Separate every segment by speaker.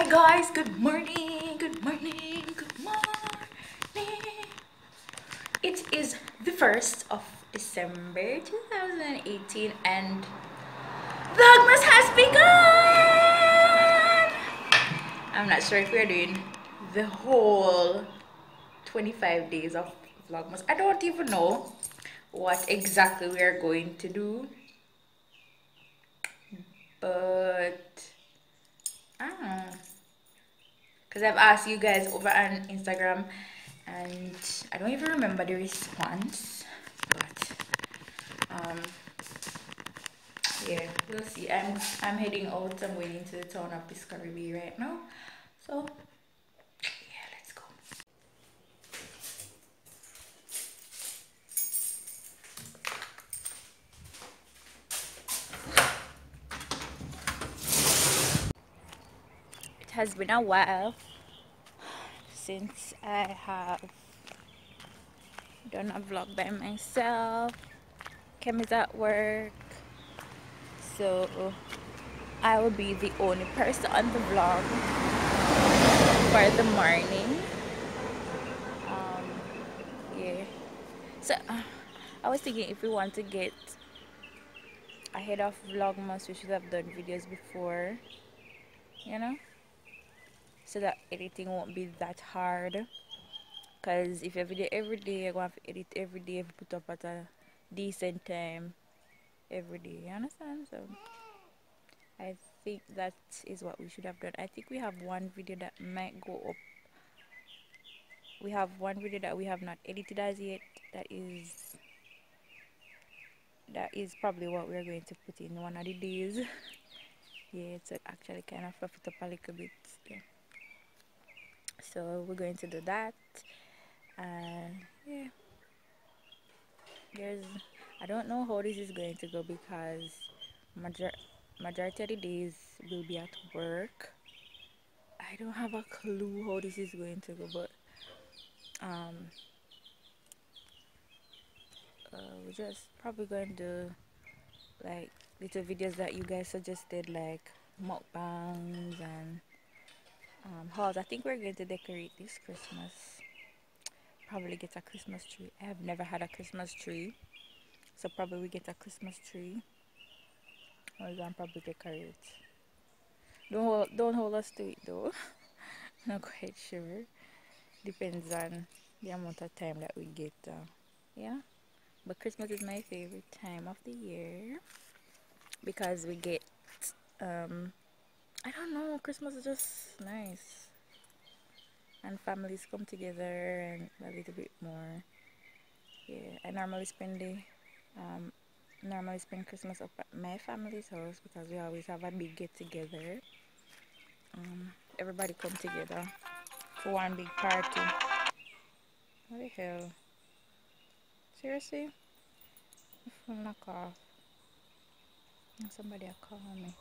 Speaker 1: Hi guys, good morning, good morning, good morning. It is the 1st of December 2018 and Vlogmas has begun! I'm not sure if we're doing the whole 25 days of Vlogmas. I don't even know what exactly we are going to do, but I don't know, because I've asked you guys over on Instagram and I don't even remember the response, but yeah, we'll see. I'm heading out. I'm going into the town of Discovery Bay right now, so yeah, let's go. It has been a while since I have done a vlog by myself. Kim is at work, so I will be the only person on the vlog for the morning. Yeah, so I was thinking if we want to get ahead of Vlogmas, we should have done videos before, you know, so that editing won't be that hard. Because if you video every day, you're going to have to edit every day if you put up at a decent time every day, you understand? So I think that is what we should have done. I think we have one video that might go up. We have one video that we have not edited as yet. That is probably what we're going to put in one of the days. Yeah, it's actually kind of fluff it up a little bit. Yeah. So we're going to do that, and yeah, I don't know how this is going to go because majority of the days will be at work. I don't have a clue how this is going to go, but we're just probably going to do like little videos that you guys suggested, like mukbangs and hauls. I think we're going to decorate this Christmas. Probably get a Christmas tree. I have never had a Christmas tree, so probably we get a Christmas tree. We're gonna probably decorate. Don't hold us to it though. Not quite sure. Depends on the amount of time that we get. Yeah, but Christmas is my favorite time of the year because we get I don't know, Christmas is just nice and families come together and a little bit more. Yeah, I normally spend Christmas up at my family's house because we always have a big get together. Everybody come together for one big party. What the hell? Seriously? My phone knock off. Somebody call me.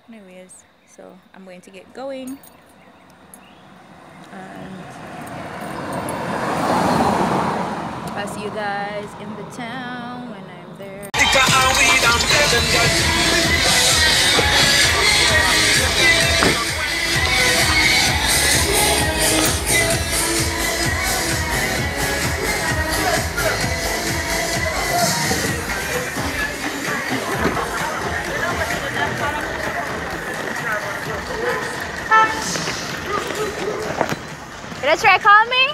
Speaker 1: Anyways, so I'm going to get going, and I'll see you guys in the town when I'm there. Did I try call me?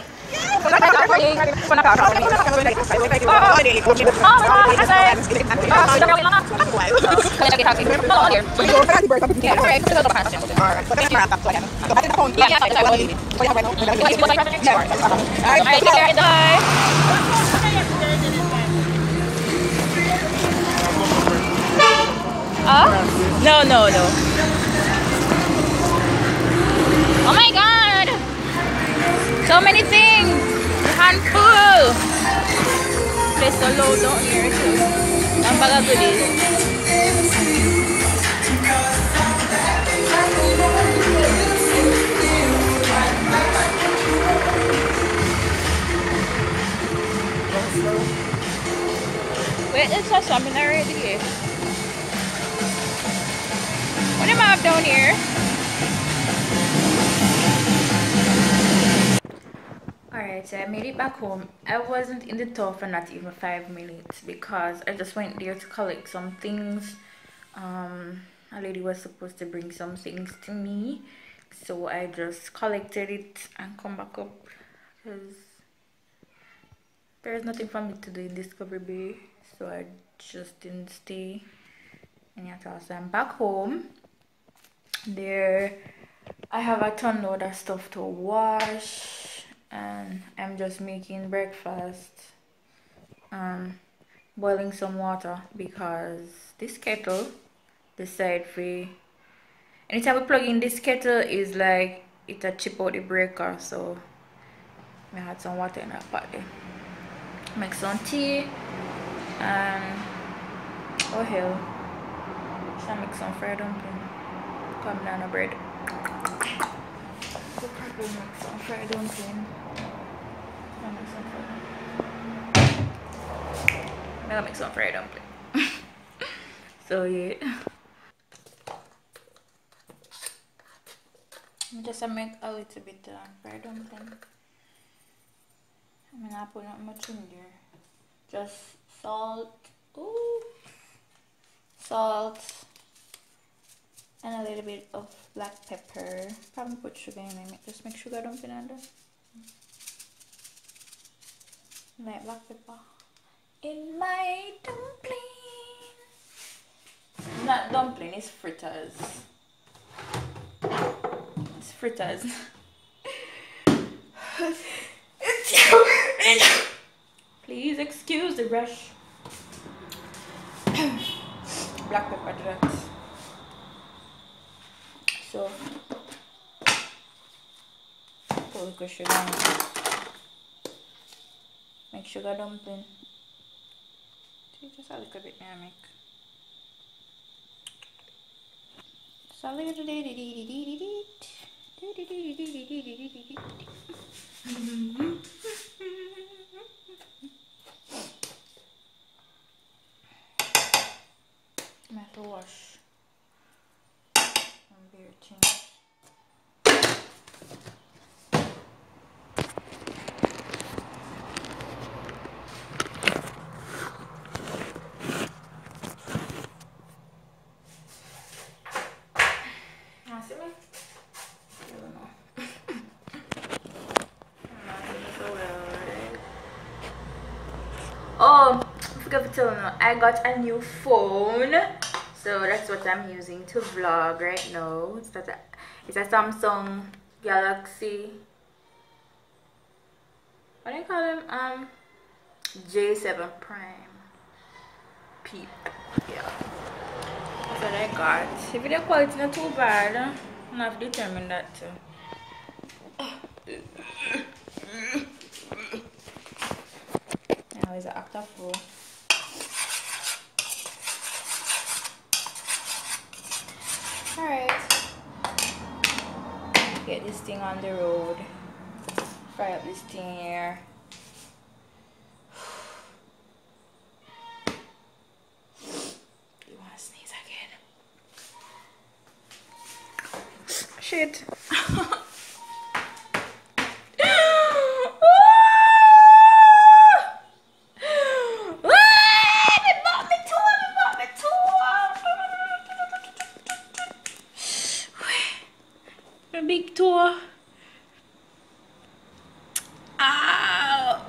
Speaker 1: No. Oh my god! So many things! Handful! Place so low down here too. Ang baga goodies. Wait, it's just something already. What am I have down here? Alright, so I made it back home. I wasn't in the town for not even 5 minutes because I just went there to collect some things. A lady was supposed to bring some things to me, so I just collected it and come back up because there's nothing for me to do in Discovery Bay, so I just didn't stay in your house. So I'm back home. There I have a ton load of stuff to wash, and I'm just making breakfast, boiling some water because this kettle decide for anytime we plug in this kettle is like it a chip out the breaker, so I had some water in that pot there. Make some tea and oh hell, should I make some fried dumpling? Come down a bread. We'll probably make some fried dumpling. I'll make some fried dumpling. So yeah. Just make a little bit fried dumpling. I'm not put not much in there. Just salt, salt, and a little bit of black pepper. Probably put sugar in it. Just make sugar dumpling under. Like black pepper in my dumpling. Not dumpling, it's fritters. It's fritters. Please excuse the rush. Black pepper to that. So put a little sugar in it. Make sugar dumpling. See, just a little bit now make. Just a little I have to wash some beer tin. See me? I don't know. I'm not doing so well, right? Oh, I forgot to tell you, I got a new phone. So that's what I'm using to vlog right now. It's a Samsung Galaxy. What do you call them? J7 Prime. Peep. Yeah. That's what I got. The video quality not too bad. I'm not determined that too. Now it's an actor full. Alright. Get this thing on the road. Fry up this thing here. You wanna sneeze again? Shit. Big toe. Ow.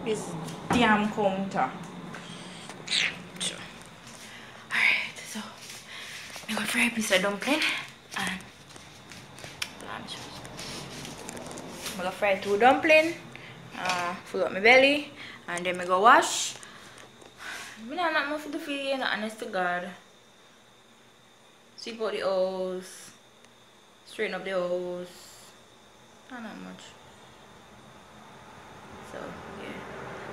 Speaker 1: This damn counter. Alright, so I'm gonna fry a piece of dumpling and lunch. I'm gonna fry 2 dumplings, fill up my belly, and then I go wash. I don't have nothing to feed, honest to God. Sweep out the hose, straighten up the hose, not much. So yeah.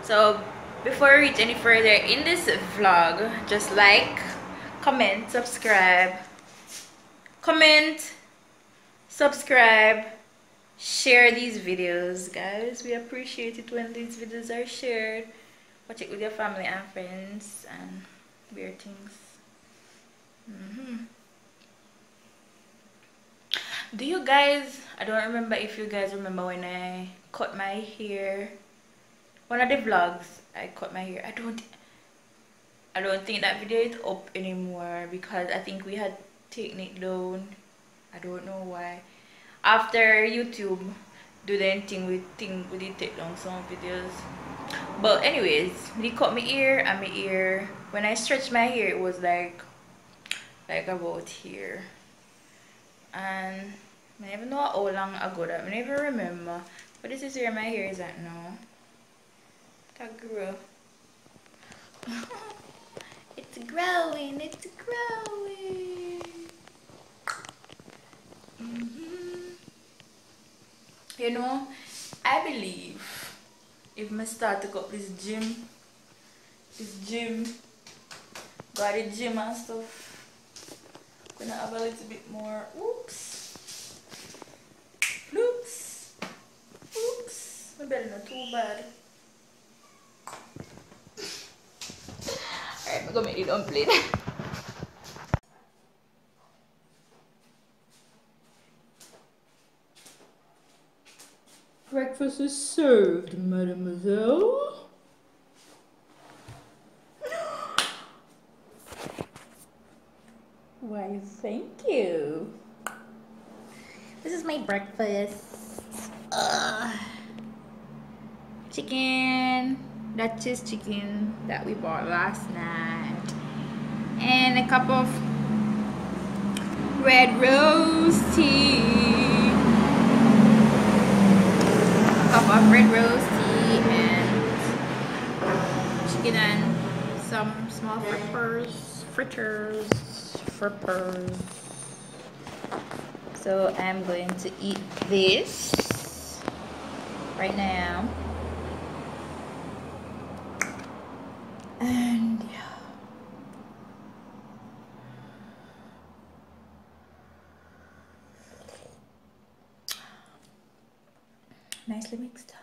Speaker 1: So before we reach any further in this vlog, just like, comment, subscribe, share these videos, guys. We appreciate it when these videos are shared. Watch it with your family and friends and weird things. Do you guys, I don't remember if you guys remember when I cut my hair. One of the vlogs, I cut my hair. I don't think that video is up anymore because I think we had taken it down. I don't know why. After YouTube do the thing we did take down some videos. But anyways, they cut my ear and my ear. When I stretched my hair, it was like about here. And I never know how long ago that. I never remember. But this is where my hair is at now. That grew. It's growing. It's growing. You know, I believe if I start to go up this gym, go to the gym and stuff, gonna have a little bit more. Oops, my belly not too bad. Alright, I'm gonna make it dumpling. Breakfast is served, mademoiselle. Why, thank you. This is my breakfast. Chicken. That's just chicken that we bought last night. And a cup of red rose tea. Of red rose tea and chicken and some small fritters. So I'm going to eat this right now. And yeah. Nicely mixed.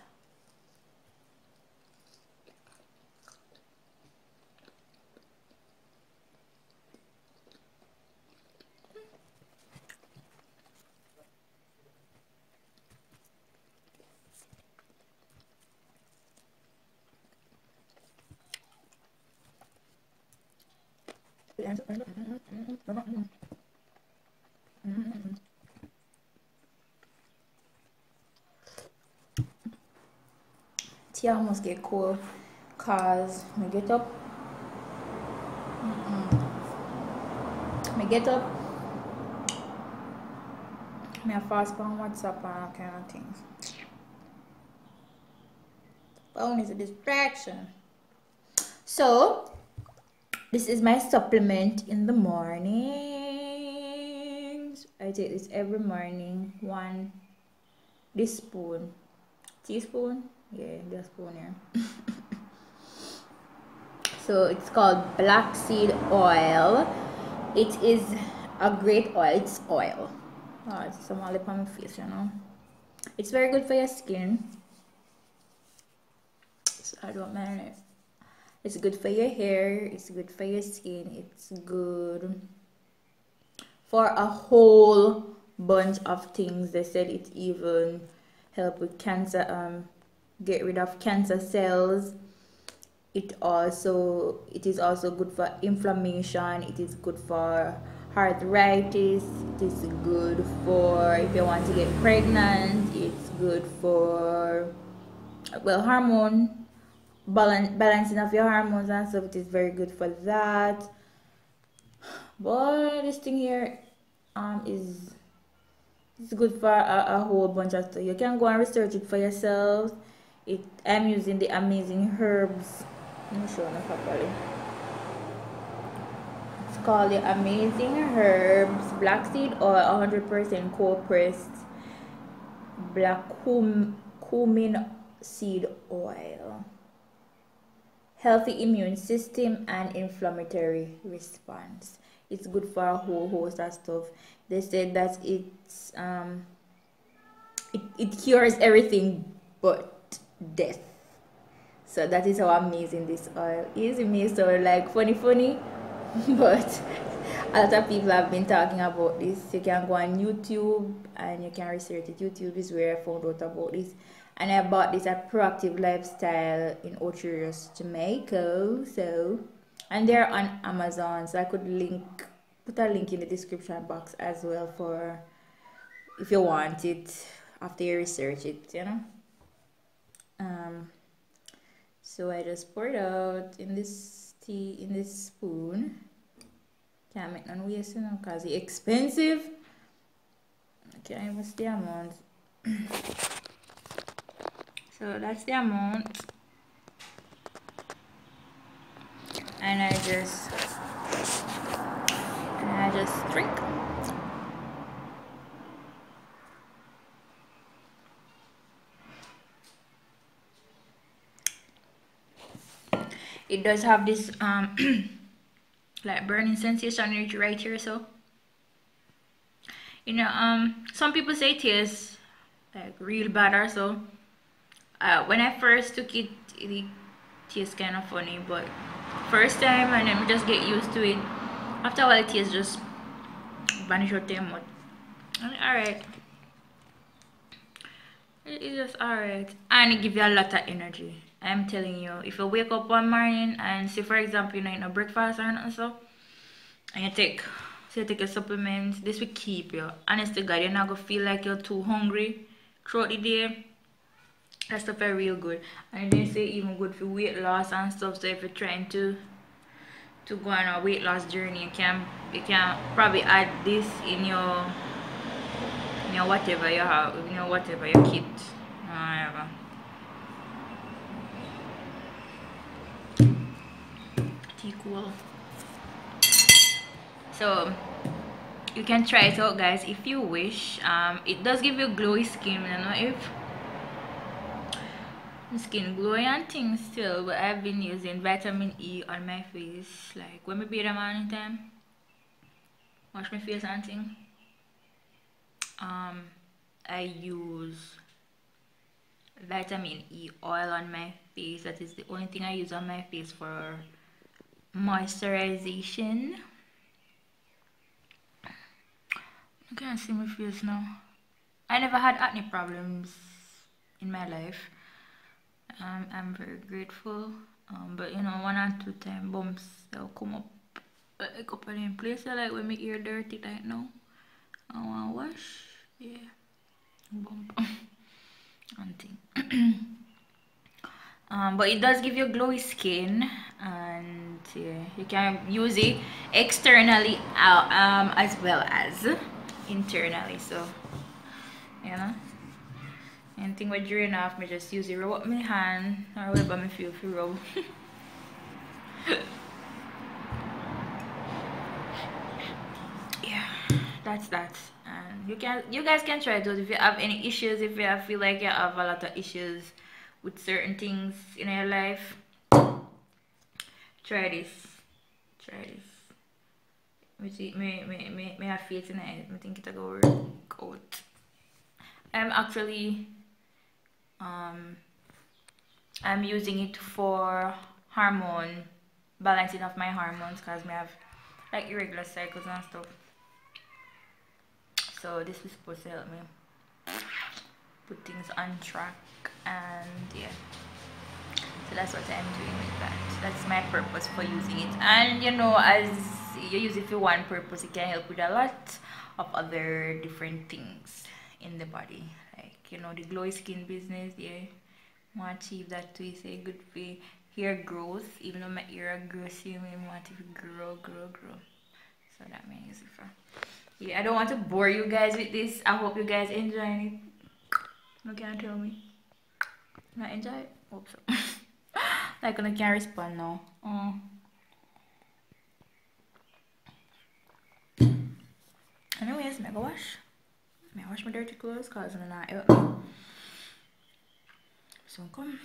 Speaker 1: Tea almost get cold cause I get up. I fast on WhatsApp and all kind of things. Phone is a distraction. So this is my supplement in the mornings. I take this every morning. This spoon. Teaspoon? Yeah, the spoon here. So it's called black seed oil. It is a great oil. It's oil. Oh, it's some olive on my face, you know. It's very good for your skin. So I don't mind it. It's good for your hair. It's good for your skin. It's good for a whole bunch of things. They said it even help with cancer. Get rid of cancer cells. It is also good for inflammation. It is good for arthritis. It is good for if you want to get pregnant. It's good for hormone balancing of your hormones and stuff. It is very good for that. But this thing here is good for a whole bunch of stuff. You can go and research it for yourself. I'm using the amazing herbs. Let me show you properly. It's called the amazing herbs black seed oil, 100% cold pressed black cumin seed oil. Healthy immune system and inflammatory response. It's good for a whole host of stuff. They said that it's it cures everything but death. So that is how amazing this oil is. It makes so like funny But a lot of people have been talking about this. You can go on YouTube and you can research it. YouTube is where I found out about this. And I bought this at Proactive Lifestyle in Ocho, Jamaica. So, and they're on Amazon. So I could put a link in the description box as well for if you want it after you research it, you know. So I just poured out in this tea in this spoon. Can't make none waste, you know, because it's expensive. Okay, what's the amount? So that's the amount. And I just drink. It does have this like burning sensation right here, so you know, some people say it tastes like real bad or so. When I first took it, it tastes kind of funny, but first time and then we just get used to it. After a while it tastes just vanish out your mouth. Alright. It's just alright. And it gives you a lot of energy. I'm telling you, if you wake up one morning and say for example you know, no breakfast or nothing so, and you take a supplement, this will keep you. Honest to God, you're not gonna feel like you're too hungry throughout the day. That stuff is real good. And they say even good for weight loss and stuff. So if you're trying to go on a weight loss journey, you can probably add this in your whatever you have, whatever your kit. Whatever. Tea cool. So you can try it out guys if you wish. It does give you glowy skin. I don't know if skin glowy and things still, but I've been using vitamin E on my face, like when I bathe in the morning time, wash my face and thing. I use vitamin E oil on my face. That is the only thing I use on my face for moisturization. You can't see my face now. I never had acne problems in my life. I'm very grateful. But you know, 1 or 2 time bumps they'll come up like up in place. Like when my ear dirty right now, I want to wash. Yeah, bump and thing. But it does give you glowy skin, and yeah, you can use it externally as well as internally. So you know, anything with drain off, me just use it rub up my hand or whatever me feel for rub. Yeah, that's that. And you guys can try it out if you have any issues, if you feel like you have a lot of issues with certain things in your life. Try this. Me have faith in it. I think it'll go work out. I'm actually I'm using it for hormone balancing of my hormones, because I have like irregular cycles and stuff. So this is supposed to help me put things on track, and yeah. So that's what I'm doing with that. That's my purpose for using it. And you know, as you use it for one purpose, it can help with a lot of other different things in the body. Like, you know, the glowy skin business, yeah. I want to achieve that too. It's a good for hair growth. Even though my hair are grossy, I want to grow. So that means if yeah, I don't want to bore you guys with this. I hope you guys enjoying it. You can't tell me. Not enjoy it? Hope so. Like I can't respond now. Anyways, I go wash. I wash my dirty clothes because I'm not help me. So come.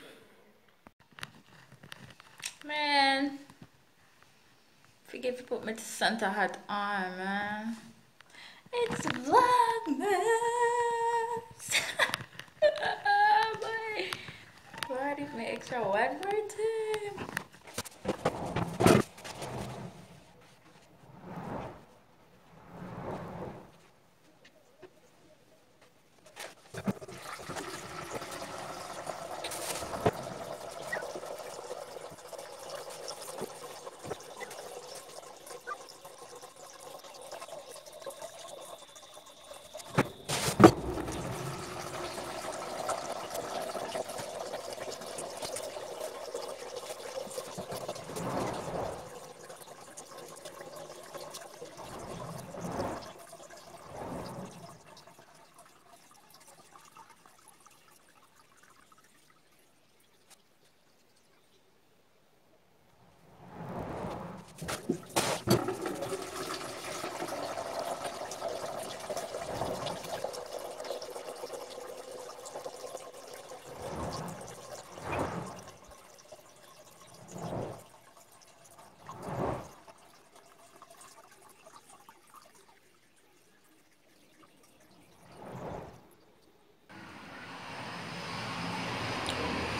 Speaker 1: Man. Forget to put my Santa hat on, man. It's Vlogmas. Boy. What if my extra one more time?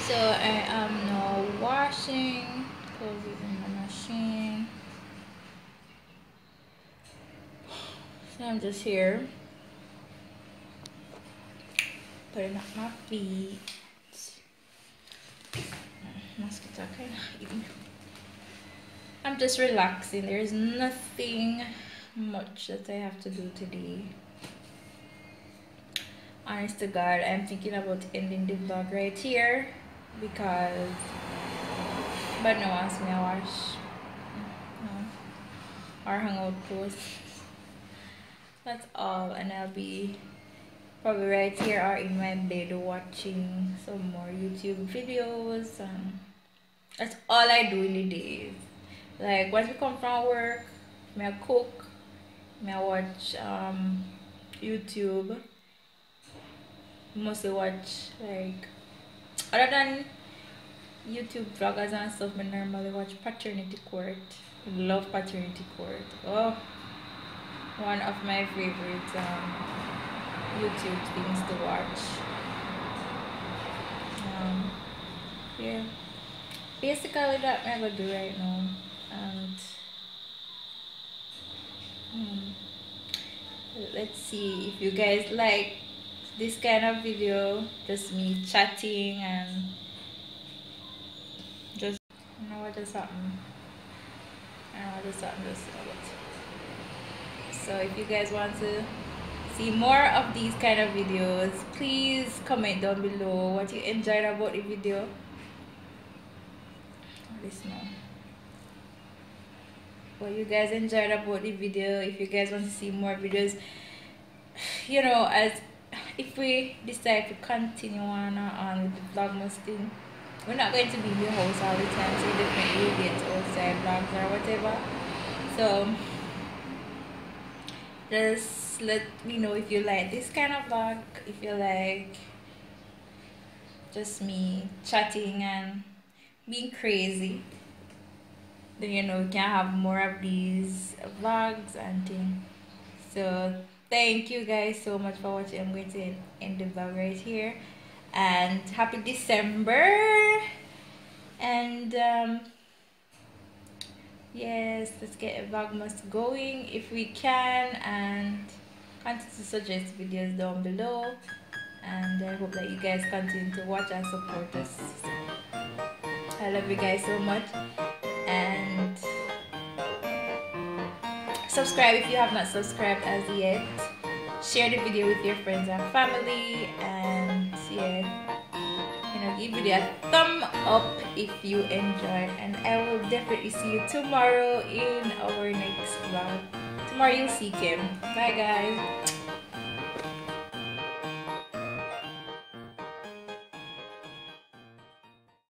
Speaker 1: So I am now washing clothes in the machine. So I'm just here putting up my feet. Mosquito kind of eating. I'm just relaxing. There's nothing much that I have to do today. Honest to God, I'm thinking about ending the vlog right here because but no wants me to wash. No. Or hang out clothes. That's all, and I'll be probably right here or in my bed watching some more YouTube videos, and that's all I do in the days. Like once we come from work, me I cook, me I watch YouTube. Mostly watch like other than YouTube vloggers and stuff, I normally watch Paternity Court. Love Paternity Court. Oh, one of my favorite YouTube things to watch. Yeah, basically that I'm gonna do right now, and let's see if you guys like this kind of video, just me chatting and just what just happened. So if you guys want to see more of these kind of videos, please comment down below what you enjoyed about the video. This now. What you guys enjoyed about the video. If you guys want to see more videos, you know, as if we decide to continue on with the Vlogmas thing, we're not going to be in the house all the time, so we definitely will get outside vlogs or whatever. So just let me know if you like this kind of vlog, if you like just me chatting and being crazy, then you know we can have more of these vlogs and things. So thank you guys so much for watching. I'm going to end the vlog right here, and happy December. And yes, let's get Vlogmas going if we can, and continue to suggest videos down below, and I hope that you guys continue to watch and support us. I love you guys so much, and subscribe if you have not subscribed as yet. Share the video with your friends and family, and yeah, you know, give video a thumb up if you enjoyed, and I will definitely see you tomorrow in our next vlog. Tomorrow you'll see Kim. Bye guys.